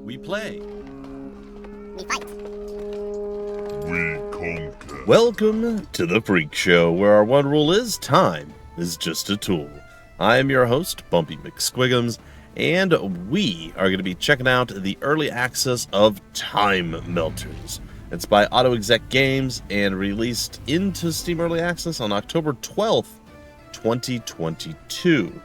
We play. We fight. We conquer. Welcome to the Freak Show, where our one rule is time is just a tool. I am your host, Bumpy McSquigums, and we are going to be checking out the early access of Timemelters. It's by Autoexec Games and released into Steam Early Access on October 12th, 2022.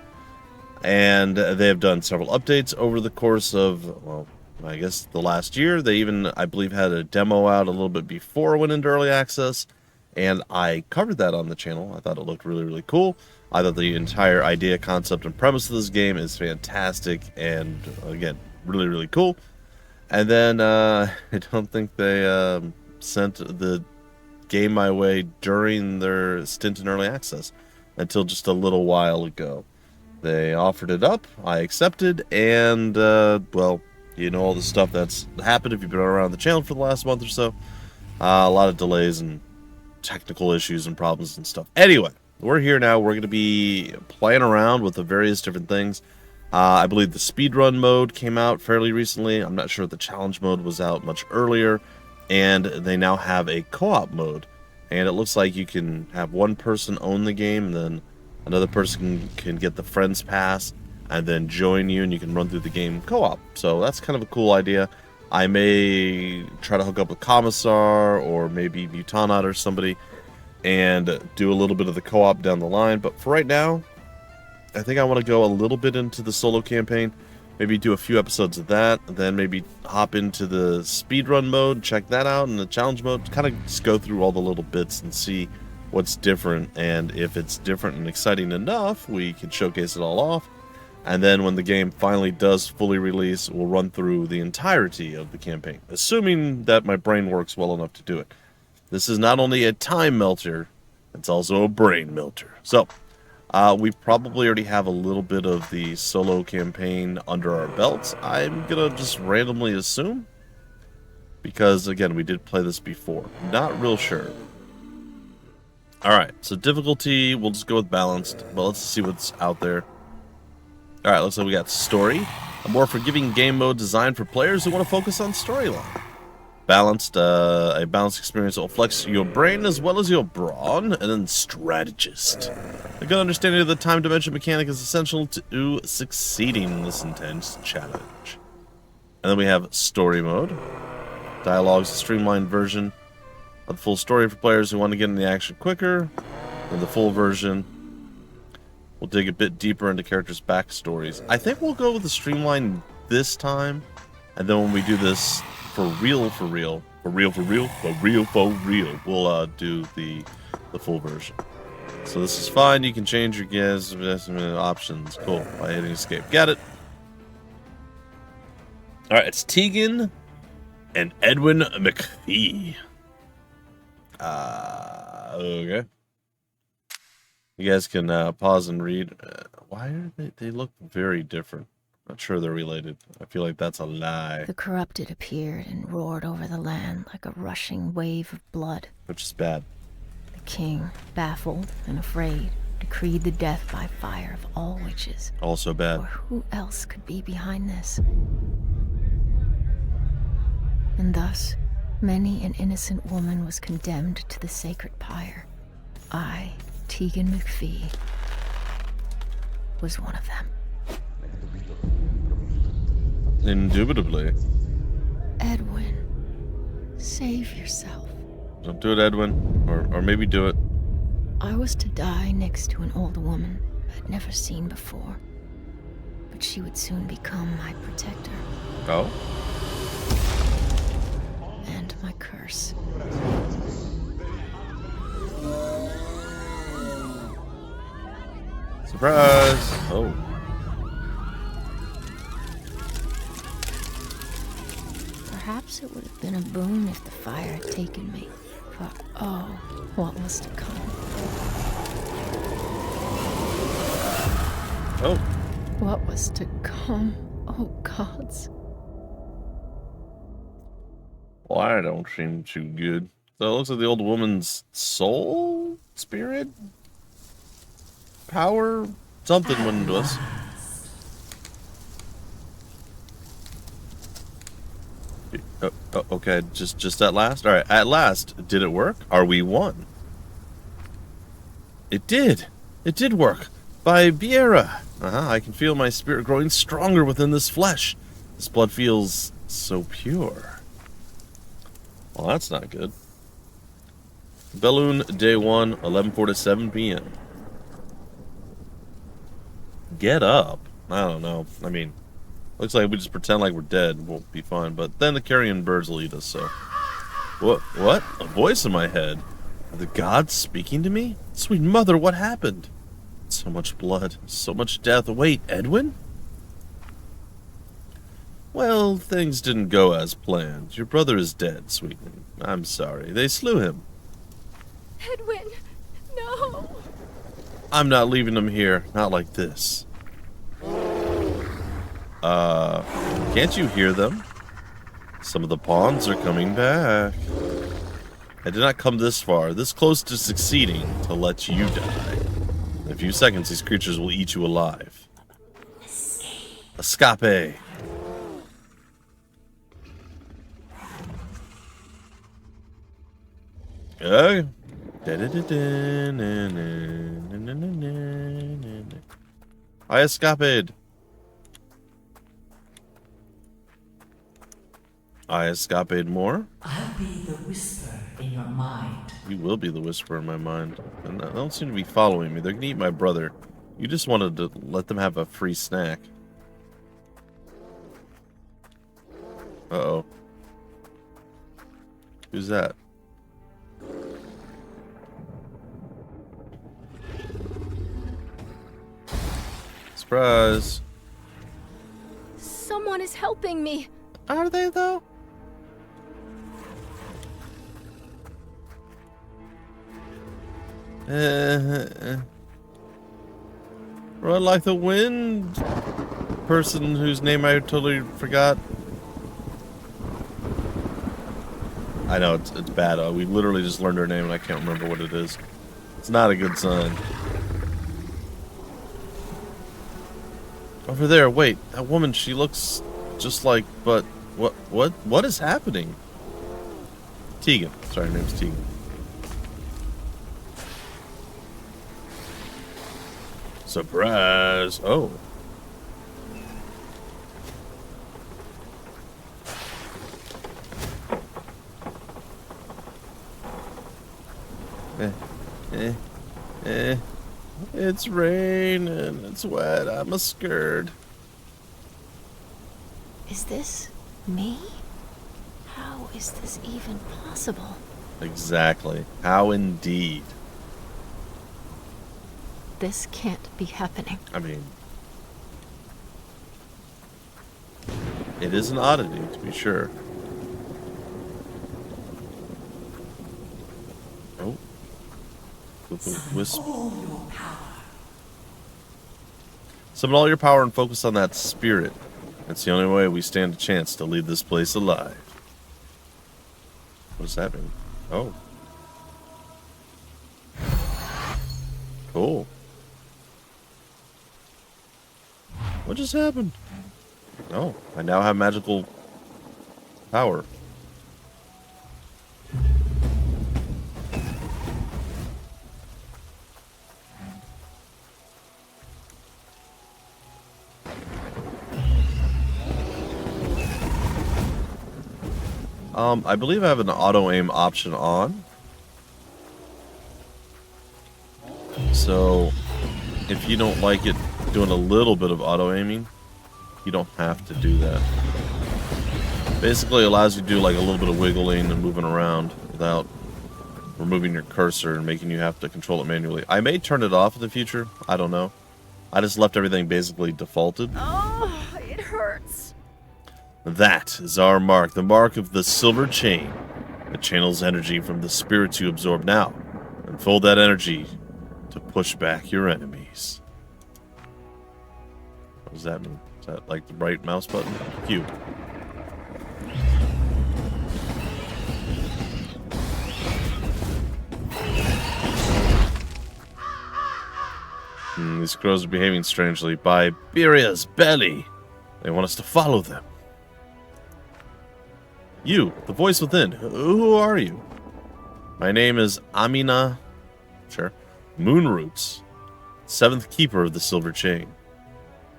And they have done several updates over the course of, well, I guess the last year. They even, I believe, had a demo out a little bit before it went into early access, and I covered that on the channel. I thought it looked really, really cool. I thought the entire idea, concept, and premise of this game is fantastic, and again, really, really cool. And then I don't think they sent the game my way during their stint in early access until just a little while ago. They offered it up, I accepted, and, well, you know all the stuff that's happened if you've been around the channel for the last month or so. A lot of delays and technical issues and problems and stuff. Anyway, we're here now. We're going to be playing around with the various different things. I believe the speedrun mode came out fairly recently. I'm not sure if the challenge mode was out much earlier. And they now have a co-op mode. And it looks like you can have one person own the game, and then another person can get the Friends Pass and then join you, and you can run through the game co-op. So that's kind of a cool idea. I may try to hook up with Commissar or maybe Mutanot or somebody and do a little bit of the co-op down the line. But for right now, I think I want to go a little bit into the solo campaign, maybe do a few episodes of that, then maybe hop into the speedrun mode, check that out, and the challenge mode, kind of just go through all the little bits and see what's different, and if it's different and exciting enough, we can showcase it all off. And then when the game finally does fully release, we'll run through the entirety of the campaign, assuming that my brain works well enough to do it. This is not only a time melter, it's also a brain melter. So, we probably already have a little bit of the solo campaign under our belts. I'm going to just randomly assume, because, again, we did play this before. Not real sure. Alright, so difficulty, we'll just go with balanced, but let's see what's out there. Alright, looks like we got story. A more forgiving game mode designed for players who want to focus on storyline. Balanced, a balanced experience that will flex your brain as well as your brawn. And then strategist. A good understanding of the time dimension mechanic is essential to succeeding in this intense challenge. And then we have story mode. Dialogue's a streamlined version of the full story for players who want to get in the action quicker. And the full version, we'll dig a bit deeper into characters' backstories. I think we'll go with the streamline this time, and then when we do this for real, we'll do the full version. So this is fine. You can change your guess options. Cool. By hitting escape. Got it. All right. It's Tegan and Edwin McPhee. Okay. You guys can pause and read. Why are they look very different? Not sure they're related. I feel like that's a lie. The corrupted appeared and roared over the land like a rushing wave of blood. Which is bad. The king, baffled and afraid, decreed the death by fire of all witches. Also bad. Or who else could be behind this? And thus, many an innocent woman was condemned to the sacred pyre. I, Tegan McPhee, was one of them. Indubitably. Edwin, save yourself. Don't do it, Edwin. Or maybe do it. I was to die next to an old woman I'd never seen before. But she would soon become my protector. Oh? And my curse. Surprise! Oh. Perhaps it would have been a boon if the fire had taken me. For, oh, what was to come. Oh. What was to come, oh gods. Well, I don't seem too good. So it looks like the old woman's soul? Spirit? Power? Something went into us. Okay, just at last? Alright, at last. Did it work? Are we one? It did! It did work! By Biera! I can feel my spirit growing stronger within this flesh. This blood feels so pure. Well, that's not good. Belloon, day 1, 11:47 p.m. Get up? I don't know. I mean, looks like we just pretend like we're dead. We'll be fine. But then the carrion birds will eat us, so... What? A voice in my head. Are the gods speaking to me? Sweet mother, what happened? So much blood. So much death. Wait, Edwin? Well, things didn't go as planned. Your brother is dead, sweetening. I'm sorry. They slew him. Edwin, no. I'm not leaving him here. Not like this. Can't you hear them? Some of the pawns are coming back. I did not come this far, this close to succeeding, to let you die. In a few seconds, these creatures will eat you alive. Escape. Okay. I escaped. I escaped more. I'll be the whisper in your mind. You will be the whisper in my mind. And they don't seem to be following me. They're gonna eat my brother. You just wanted to let them have a free snack. Uh-oh. Who's that? Surprise. Someone is helping me. Are they, though? Run like the wind. Person whose name I totally forgot. I know, it's bad. We literally just learned her name and I can't remember what it is. It's not a good sign. Over there, wait. That woman, she looks just like, but what is happening? Tegan. Sorry, her name's Tegan. Surprise! Oh. It's raining. It's wet. I'm scared. Is this me? How is this even possible? Exactly. How indeed. This can't be happening. I mean, it is an oddity, to be sure. Oh. Summon all your power and focus on that spirit. That's the only way we stand a chance to leave this place alive. What does that mean? Oh. Cool. What just happened? Oh, I now have magical power. I believe I have an auto-aim option on. So, if you don't like it doing a little bit of auto-aiming, you don't have to do that. Basically, it allows you to do like a little bit of wiggling and moving around without removing your cursor and making you have to control it manually. I may turn it off in the future. I don't know. I just left everything basically defaulted. Oh, it hurts. That is our mark, the mark of the silver chain. It channels energy from the spirits you absorb now, and fold that energy to push back your enemies. What does that mean? Is that like the right mouse button? Q. These crows are behaving strangely. By Beria's belly. They want us to follow them. You, the voice within. Who are you? My name is Amina, sure, Moonroots, 7th Keeper of the Silver Chain.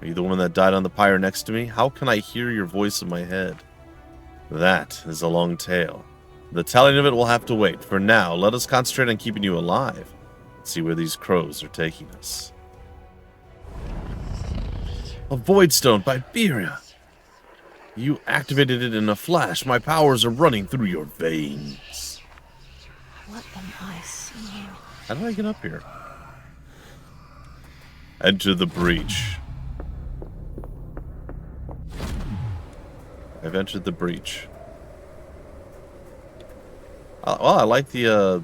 Are you the woman that died on the pyre next to me? How can I hear your voice in my head? That is a long tale. The telling of it will have to wait. For now, let us concentrate on keeping you alive. See where these crows are taking us. A Voidstone by Beria. You activated it in a flash. My powers are running through your veins. What am I seeing? How do I get up here? Enter the breach. I've entered the breach. Well, I like the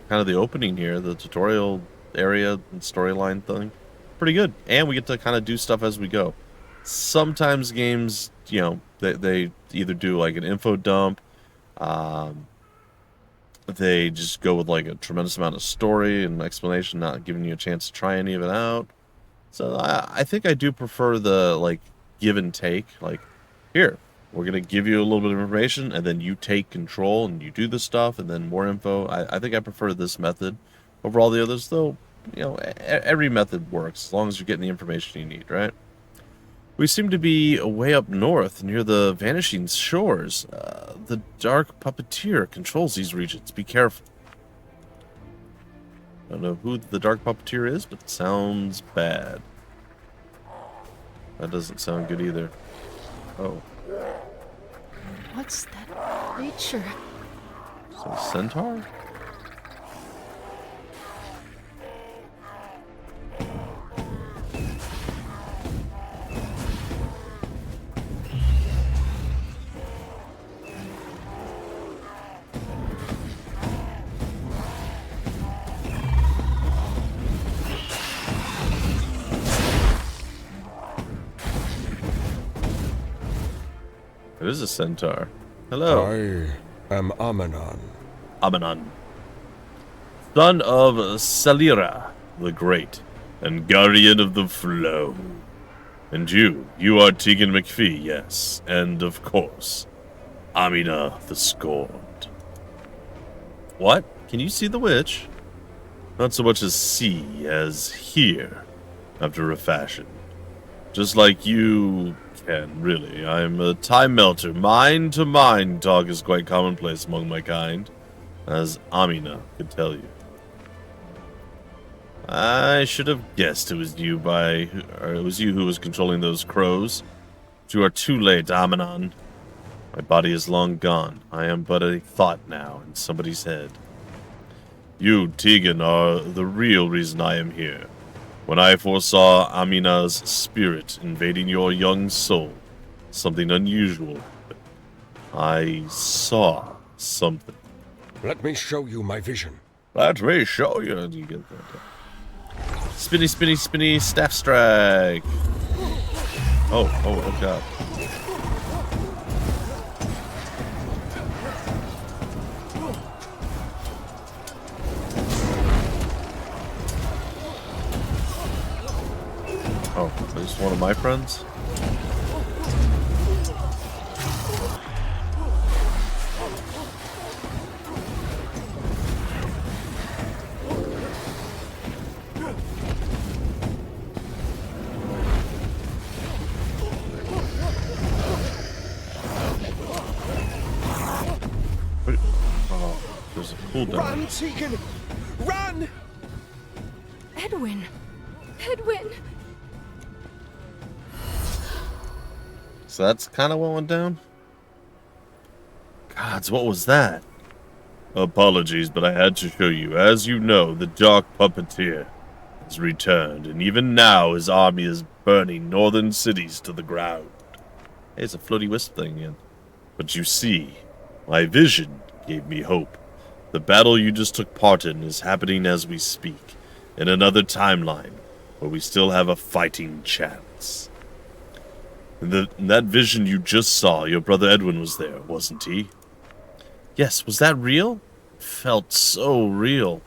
kind of the opening here, the tutorial area and storyline thing. Pretty good. And we get to kind of do stuff as we go. Sometimes games, you know, they either do like an info dump, they just go with like a tremendous amount of story and explanation, not giving you a chance to try any of it out. So I think I do prefer the like give and take. Like, here, we're going to give you a little bit of information, and then you take control and you do the stuff, and then more info. I think I prefer this method over all the others, though, you know, every method works as long as you're getting the information you need, right? We seem to be way up north, near the Vanishing Shores. The Dark Puppeteer controls these regions. Be careful. I don't know who the Dark Puppeteer is, but it sounds bad. That doesn't sound good either. Oh. What's that creature? Is it a centaur? It is a centaur. Hello. I am Amanon. Amon, son of Salira the Great, and guardian of the flow. And you are Tegan McPhee, yes, and of course, Amina the Scorned. What? Can you see the witch? Not so much as see as hear, after a fashion. Just like you can, really. I'm a Timemelter. Mind-to-mind talk is quite commonplace among my kind, as Amina could tell you. I should have guessed it was you who was controlling those crows. But you are too late, Amanon. My body is long gone. I am but a thought now in somebody's head. You, Tegan, are the real reason I am here. When I foresaw Amina's spirit invading your young soul, something unusual, I saw something. Let me show you my vision. Let me show you. You get that. Spinny, spinny, spinny, staff strike. Oh god. Oh, is this one of my friends? Oh, there's a cooldown. Run, Tegan! Run! Edwin! Edwin! So that's kind of what went down? Gods, what was that? Apologies, but I had to show you. As you know, the Dark Puppeteer has returned, and even now his army is burning northern cities to the ground. Hey, it's a floaty wisp thing again. But you see, my vision gave me hope. The battle you just took part in is happening as we speak, in another timeline, where we still have a fighting chance. In that vision you just saw, your brother Edwin was there, wasn't he? Yes, was that real? It felt so real.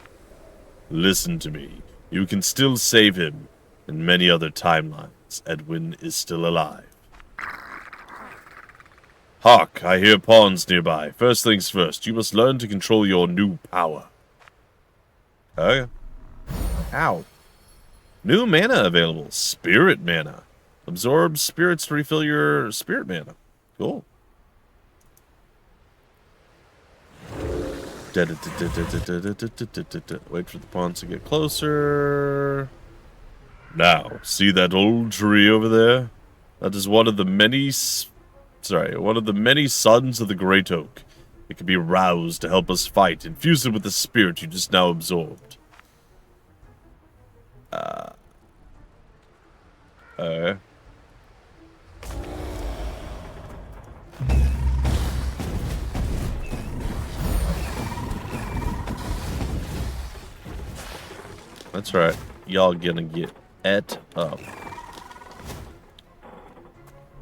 Listen to me. You can still save him. In many other timelines, Edwin is still alive. Hark, I hear pawns nearby. First things first, you must learn to control your new power. Okay. Ow. New mana available. Spirit mana. Absorb spirits to refill your spirit mana. Cool. Wait for the pawns to get closer. Now, see that old tree over there? That is one of the many sons of the Great Oak. It can be roused to help us fight. Infuse it with the spirit you just now absorbed. That's right. Y'all gonna get et up.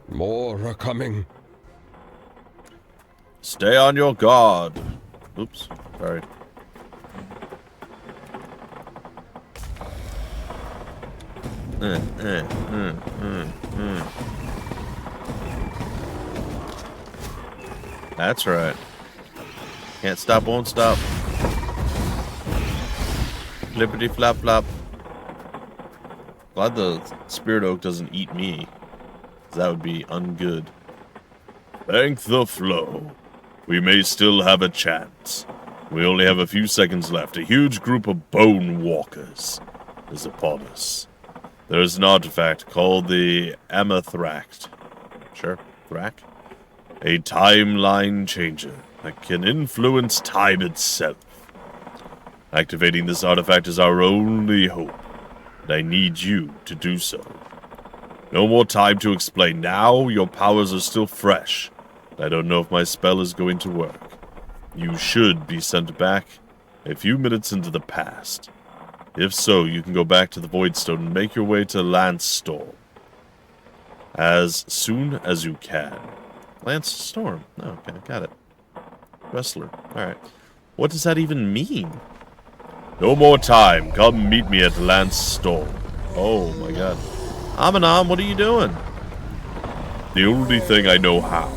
More are coming. Stay on your guard. Oops. Sorry. That's right. Can't stop, won't stop. Flippity flap flop. Glad the spirit oak doesn't eat me. That would be ungood. Thank the flow. We may still have a chance. We only have a few seconds left. A huge group of bone walkers is upon us. There is an artifact called the Amathract. Sure, Thrak. A timeline changer that can influence time itself. Activating this artifact is our only hope, and I need you to do so. No more time to explain. Now your powers are still fresh. I don't know if my spell is going to work. You should be sent back a few minutes into the past. If so, you can go back to the Voidstone and make your way to Lance Storm. As soon as you can. Lance Storm. Oh, okay, got it. Wrestler. Alright. What does that even mean? No more time. Come meet me at Lance Storm. Oh my god. Amon, what are you doing? The only thing I know how.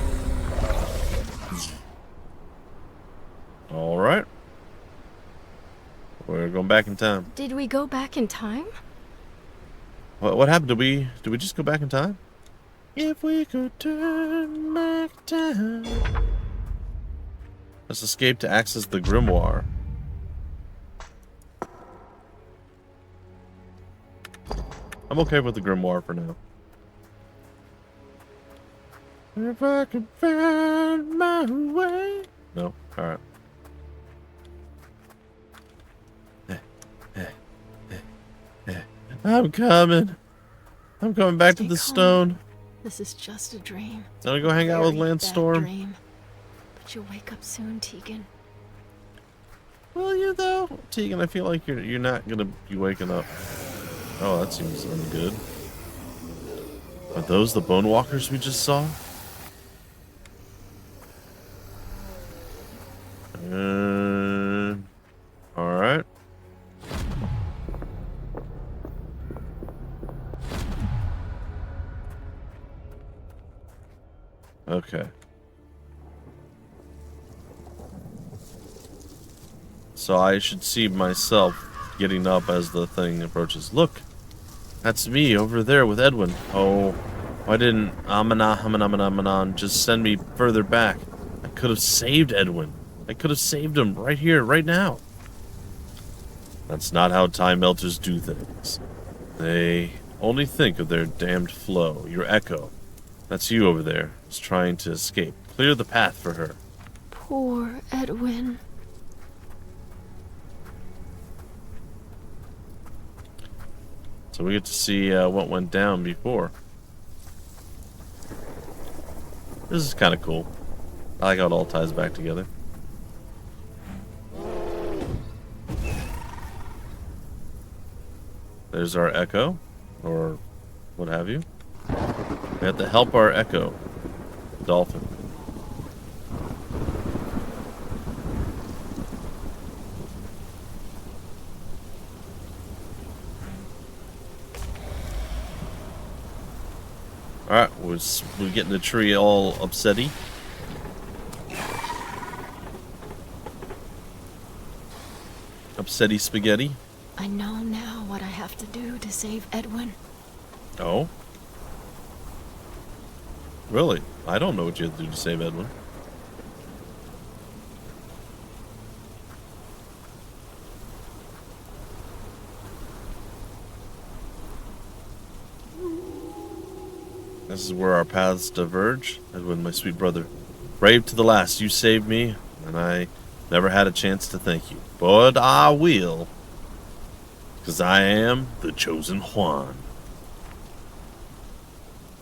Alright. We're going back in time. Did we go back in time? What happened? Did we just go back in time? If we could turn back time. Let's escape to access the grimoire. I'm okay with the grimoire for now. If I could find my way. No, alright. I'm coming. I'm coming back to the stone. This is just a dream. I'm gonna go hang out with Very Lance bad Storm. dream. But you'll wake up soon, Tegan. Will you though? Tegan, I feel like you're not gonna be waking up. Oh, that seems ungood. Are those the bone walkers we just saw? Alright. Okay. So I should see myself getting up as the thing approaches. Look, that's me over there with Edwin. Oh, why didn't Amon just send me further back? I could have saved Edwin. I could have saved him right here, right now. That's not how Timemelters do things. They only think of their damned flow. Your echo. That's you over there. Is trying to escape. Clear the path for her. Poor Edwin. So we get to see what went down before. This is kind of cool. I like how it all ties back together. There's our echo, or what have you. We have to help our echo, the dolphin. Alright, we're getting the tree all upsetty. Upsetty spaghetti. I know now what I have to do to save Edwin. Oh? Really? I don't know what you have to do to save Edwin. This is where our paths diverge. Edwin, my sweet brother. Brave to the last, you saved me, and I never had a chance to thank you. But I will. Because I am the chosen Juan.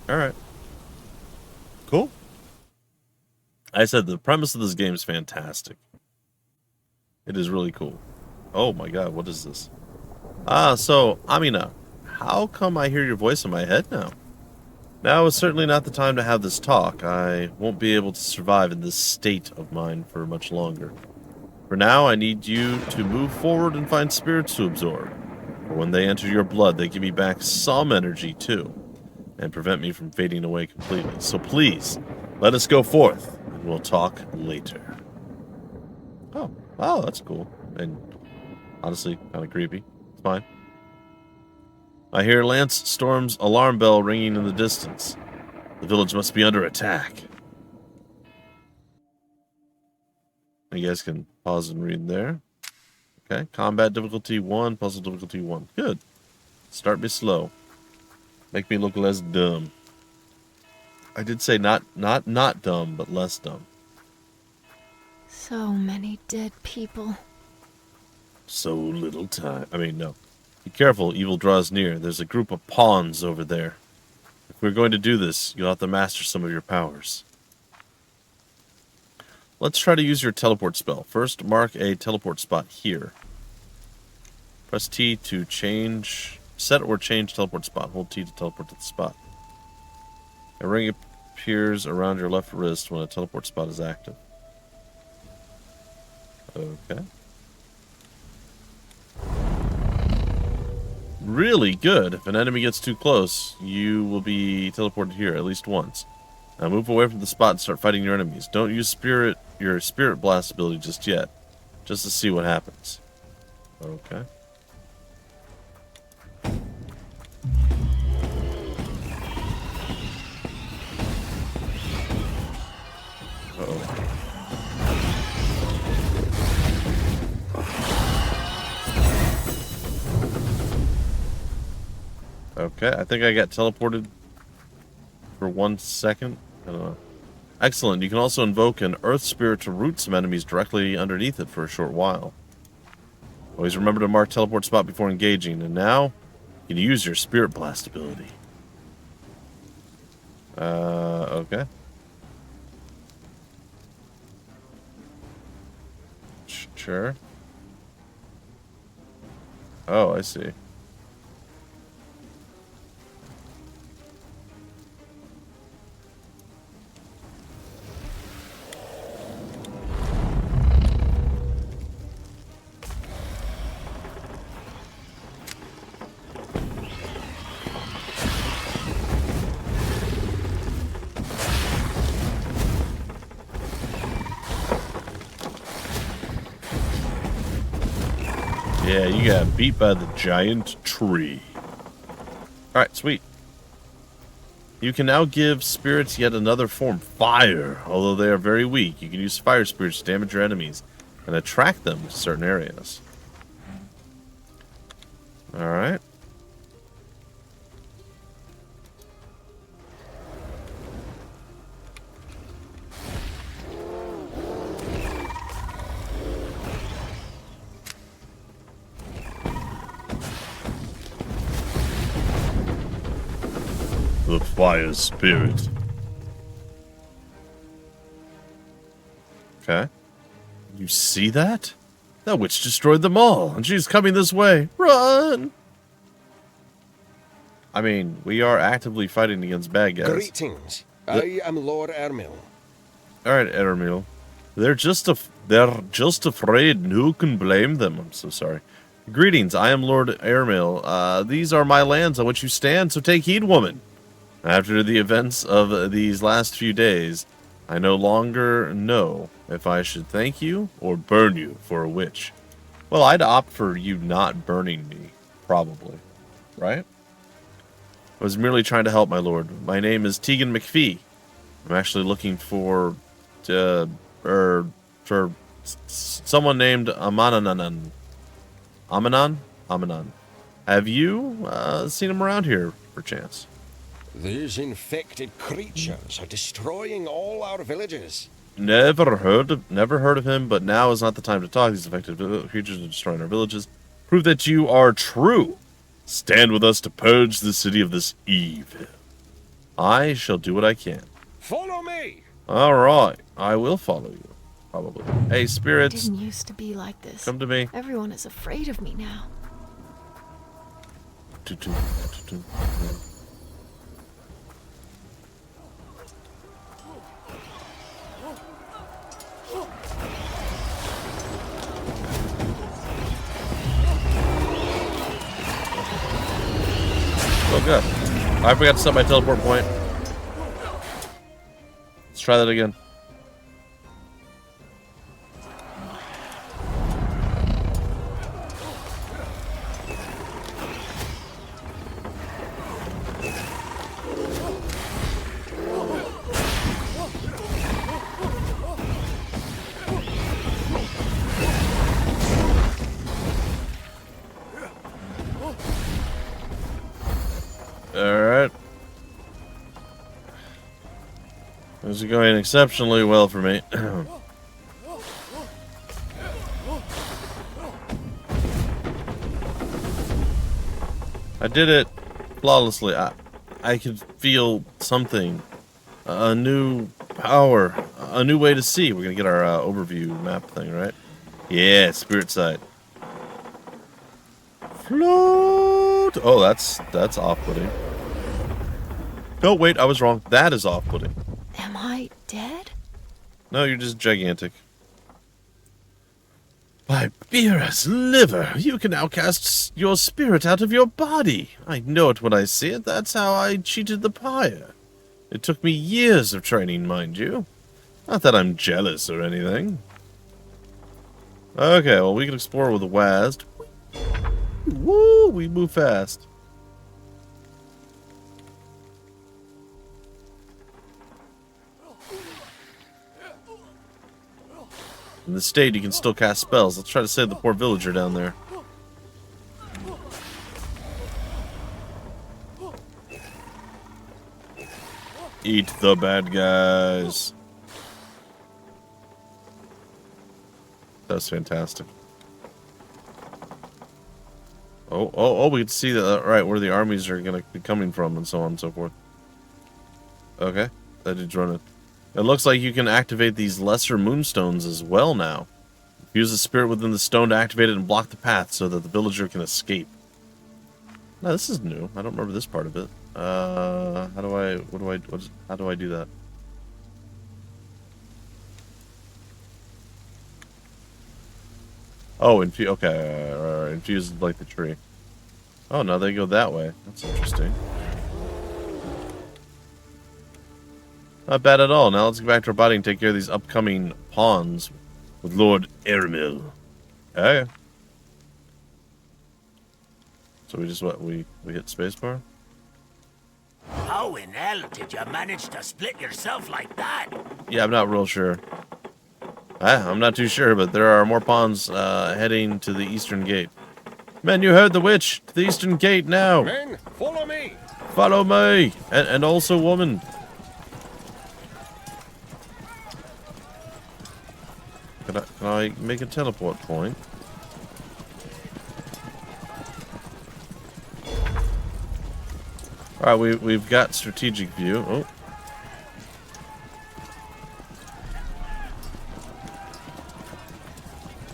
Alright. Cool. I said the premise of this game is fantastic. It is really cool. Oh my god, what is this? So, Amina, how come I hear your voice in my head now? Now is certainly not the time to have this talk. I won't be able to survive in this state of mine for much longer. For now, I need you to move forward and find spirits to absorb. For when they enter your blood, they give me back some energy too, and prevent me from fading away completely. So please, let us go forth, and we'll talk later. Oh, wow, that's cool. And honestly, kind of creepy. It's fine. I hear Lance Storm's alarm bell ringing in the distance. The village must be under attack. You guys can pause and read there. Okay, combat difficulty 1, puzzle difficulty 1. Good. Start me slow. Make me look less dumb. I did say not dumb, but less dumb. So many dead people. So little time. I mean, no. Be careful, evil draws near. There's a group of pawns over there. If we're going to do this, you'll have to master some of your powers. Let's try to use your teleport spell. First, mark a teleport spot here. Press T to change, set or change teleport spot. Hold T to teleport to the spot. A ring appears around your left wrist when a teleport spot is active. Okay. Really good. If an enemy gets too close, you will be teleported here at least once. Now move away from the spot and start fighting your enemies. Don't use your spirit blast ability just yet, just to see what happens. Okay. Uh-oh. Okay, I think I got teleported for 1 second. I don't know. Excellent. You can also invoke an earth spirit to root some enemies directly underneath it for a short while. Always remember to mark teleport spot before engaging. And now, you can use your spirit blast ability. Okay. Sure. Oh, I see. Yeah, you got beat by the giant tree. Alright, sweet. You can now give spirits yet another form, fire. Although they are very weak, you can use fire spirits to damage your enemies and attract them to certain areas. Alright. The fire spirit. Okay. You see that? That witch destroyed them all, and she's coming this way. Run! I mean, we are actively fighting against bad guys. Greetings. I am Lord Ermil. Alright, Ermil. They're just afraid, and who can blame them? I'm so sorry. Greetings, I am Lord Ermil. These are my lands on which you stand, so take heed, woman. After the events of these last few days, I no longer know if I should thank you or burn you for a witch. Well, I'd opt for you not burning me, probably. Right? I was merely trying to help, my lord. My name is Tegan McPhee. I'm actually looking for someone named Amanon. Amanon. Have you seen him around here, perchance? These infected creatures are destroying all our villages. Never heard of him, but now is not the time to talk. These infected creatures are destroying our villages. Prove that you are true. Stand with us to purge the city of this evil. I shall do what I can. Follow me! Alright, I will follow you. Probably. Hey, It spirits, didn't used to be like this. come to me. Everyone is afraid of me now. Oh, good. I forgot to set my teleport point. Let's try that again. Alright. This is going exceptionally well for me. I did it flawlessly. I could feel something. A new power. A new way to see. We're going to get our overview map thing, right? Yeah, spirit side. Float! Oh, that's off-putting. No, wait, I was wrong. That is off-putting. Am I dead? No, you're just gigantic. By Beerus liver, you can now cast your spirit out of your body. I know it when I see it. That's how I cheated the pyre. It took me years of training, mind you. Not that I'm jealous or anything. Okay, well, we can explore with the WASD. Woo, we move fast. In the state, you can still cast spells. Let's try to save the poor villager down there. Eat the bad guys. That's fantastic. Oh, we can see that, right, where the armies are going to be coming from and so on and so forth. Okay, that did run it. It looks like you can activate these lesser moonstones as well now. Use the spirit within the stone to activate it and block the path so that the villager can escape. No, this is new. I don't remember this part of it. How do I do that? Oh, okay, infuse like the tree. Oh, no, they go that way. That's interesting. Not bad at all. Now let's get back to our body and take care of these upcoming pawns with Lord Erimil. Okay. So we just we hit spacebar? How in hell did you manage to split yourself like that? Yeah, I'm not real sure. I'm not too sure, but there are more pawns heading to the eastern gate. Men, you heard the witch! To the eastern gate now! Men, follow me! Follow me! And also woman. Can I make a teleport point? Alright, we've got strategic view. Oh.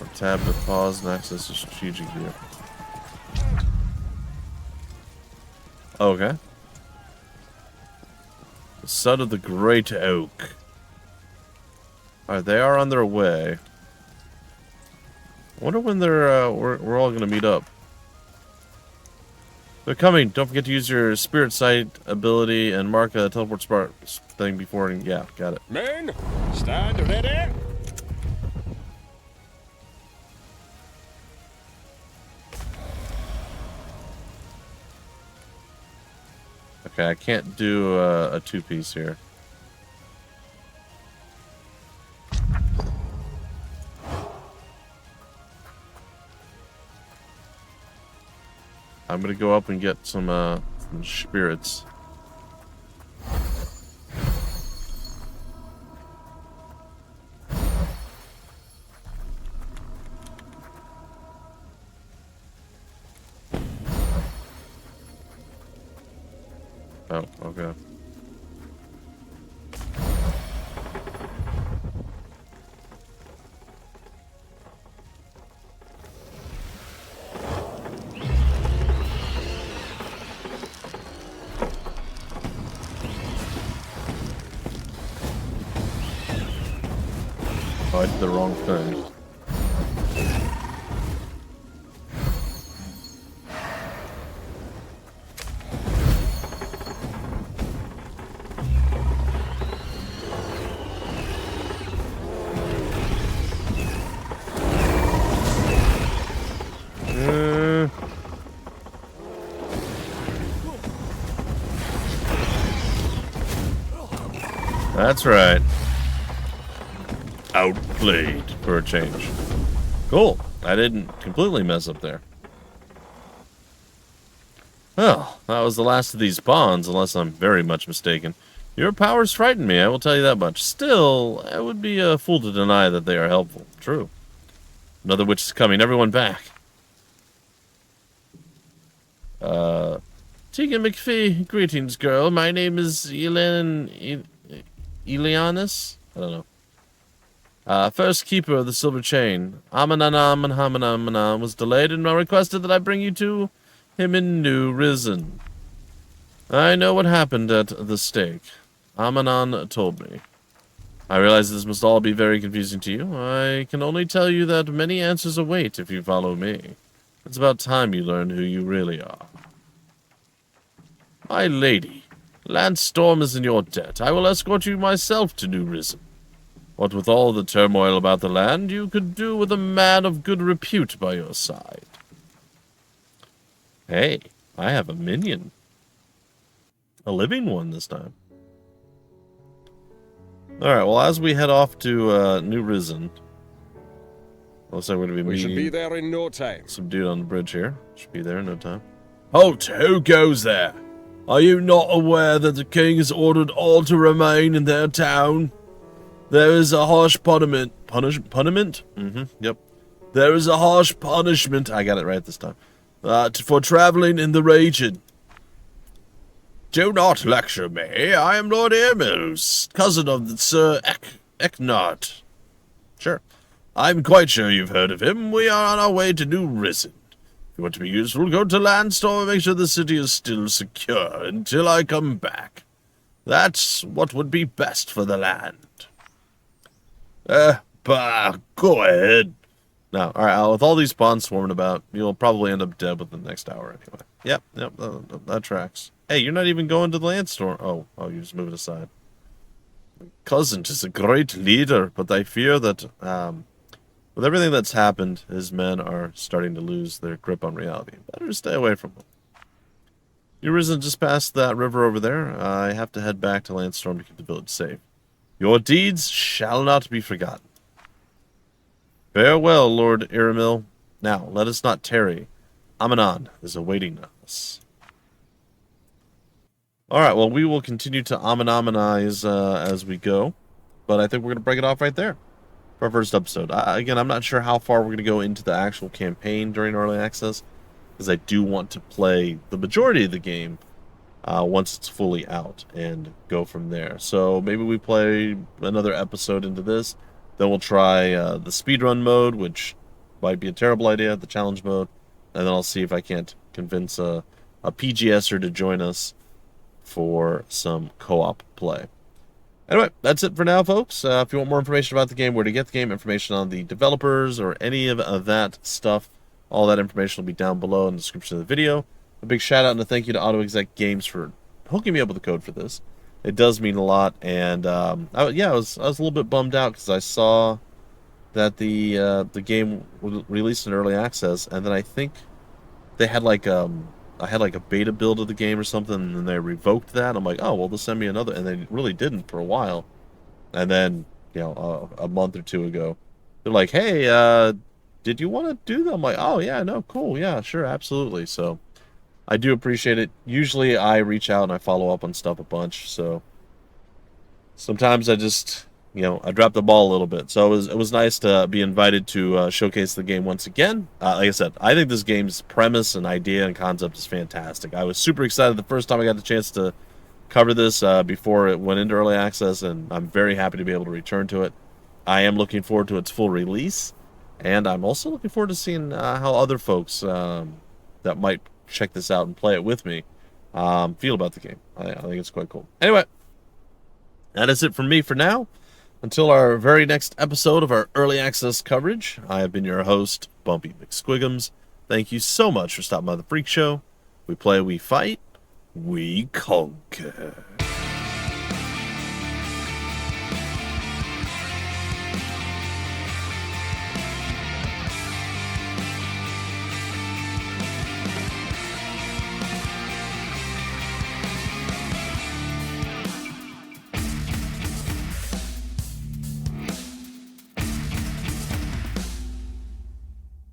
Or tab to pause and access to strategic view. Okay. The son of the Great Oak. Alright, they are on their way. I wonder when they're, we're all gonna meet up. They're coming. Don't forget to use your spirit sight ability and mark a teleport spark thing before. Yeah, got it. Men, stand ready! Okay, I can't do a two-piece here. I'm gonna go up and get some spirits. Oh, okay. Oh, I did the wrong thing. That's right. Outplayed for a change. Cool. I didn't completely mess up there. Well, that was the last of these pawns, unless I'm very much mistaken. Your powers frighten me, I will tell you that much. Still, I would be a fool to deny that they are helpful. True. Another witch is coming. Everyone back. Tegan McPhee, greetings, girl. My name is Elianis? I don't know. First keeper of the silver chain. Amon was delayed and requested that I bring you to him in New Risen. I know what happened at the stake. Amon told me. I realize this must all be very confusing to you. I can only tell you that many answers await if you follow me. It's about time you learn who you really are. My lady, Lance Storm is in your debt. I will escort you myself to New Risen. What with all the turmoil about the land, you could do with a man of good repute by your side. Hey, I have a minion. A living one this time. Alright, well, as we head off to New Risen, looks like we're going to be We should meeting be there in no time. some dude on the bridge here. Should be there in no time. Halt! Who goes there? Are you not aware that the king has ordered all to remain in their town? There is a harsh punishment. Punishment? Yep. There is a harsh punishment. I got it right this time. For traveling in the region. Do not lecture me. I am Lord Emils, cousin of the Sir Eknard. Sure. I'm quite sure you've heard of him. We are on our way to New Risen. If you want to be useful, go to Landstorm and make sure the city is still secure until I come back. That's what would be best for the land. Go ahead. No, alright, with all these spawns swarming about, you'll probably end up dead within the next hour anyway. Yep, that tracks. Hey, you're not even going to the Landstorm. Oh, you just move it aside. Cousin is a great leader, but I fear that, with everything that's happened, his men are starting to lose their grip on reality. Better stay away from them. You've risen just past that river over there. I have to head back to Landstorm to keep the village safe. Your deeds shall not be forgotten. Farewell, Lord Iramil. Now, let us not tarry. Amon is awaiting us. Alright, well, we will continue to Amonize as we go. But I think we're going to break it off right there for our first episode. Again, I'm not sure how far we're going to go into the actual campaign during Early Access, because I do want to play the majority of the game once it's fully out and go from there. So maybe we play another episode into this. Then we'll try the speedrun mode, which might be a terrible idea, the challenge mode. And then I'll see if I can't convince a PGSer to join us for some co-op play. Anyway, that's it for now, folks. If you want more information about the game, where to get the game, information on the developers, or any of that stuff, all that information will be down below in the description of the video. A big shout out and a thank you to Autoexec Games for hooking me up with the code for this. It does mean a lot, and I was a little bit bummed out because I saw that the game released in early access, and then I think they had like I had like a beta build of the game or something, and then they revoked that. I'm like, oh, well, they'll send me another. And they really didn't for a while. And then, a month or two ago, they're like, hey, did you want to do that? I'm like, oh, yeah, no, cool. Yeah, sure, absolutely. So I do appreciate it. Usually I reach out and I follow up on stuff a bunch. So sometimes I just, I drop the ball a little bit. So it was nice to be invited to showcase the game once again. Like I said, I think this game's premise and idea and concept is fantastic. I was super excited the first time I got the chance to cover this before it went into early access, and I'm very happy to be able to return to it. I am looking forward to its full release, and I'm also looking forward to seeing how other folks that might check this out and play it with me feel about the game. I think it's quite cool. Anyway, that is it from me for now. Until our very next episode of our early access coverage, I have been your host, Bumpy McSquigums. Thank you so much for stopping by the Freak Show. We play, we fight, we conquer.